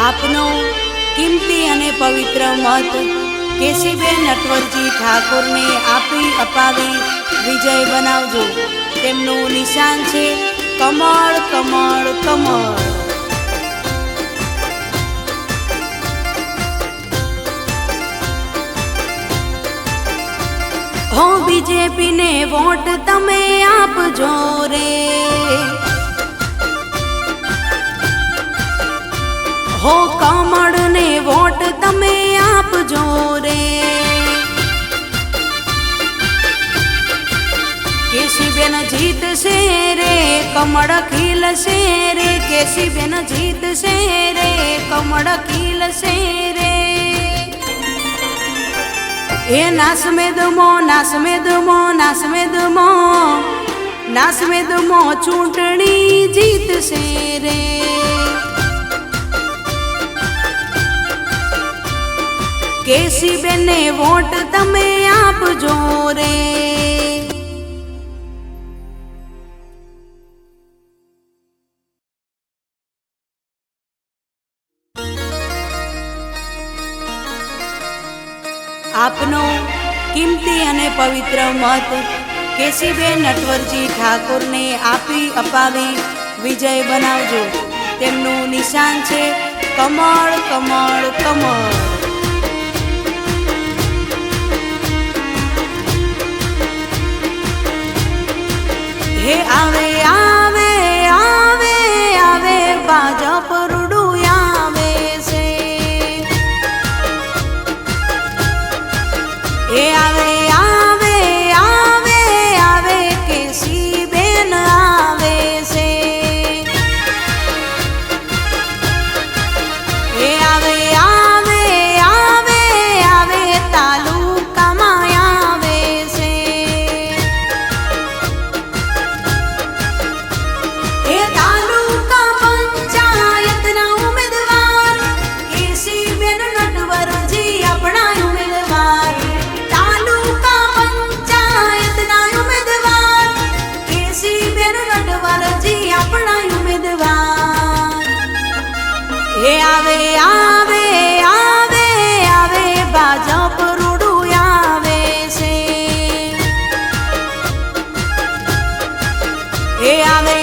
આપનો કિંમતી અને પવિત્ર મત કેશીબેન નટવરજી ઠાકોરને આપી અપાવી વિજય બનાવજો। તેમનું નિશાન છે કમળ કમળ કમળ। हो बीजेपी ने वोट तमे आपजो रे, हो कमळ ने वोट तमे आपजो रे। केशीबेन जीतशे रे कमळ खिलशे रे, केशीबेन जीतशे रे कमळ खिलशे रे। ए नास में दुमो नास में दुमो नास में दुमो नास में दुमो चूंटणी जीतशे रे। केशीबेन ने वोट तमे आपजो रे। आपनो किंमती अने पवित्र मत केशीबेन नटवरजी ठाकोरने आपी अपावी विजय बनावजो। तेमनुं निशान छे कमळ कमळ कमळ। हे आवे आवे आवे आवे भाजप रूडुं आवे छे। हे आवे आवे आवे आवे केशीबेन आवे छे। हे आवे आवे आवे आवे तालुकामां आवे छे। हे तालुका पंचायतना उमेदवार केशीबेन नटवरजी अपना उमेदवार। तालुका पंचायतना उमेदवार केशीबेन नटवरजी अपना उमेदवार। हे आवे आवे आवे आवे भाजप रूडुं आवे छे। हे आवे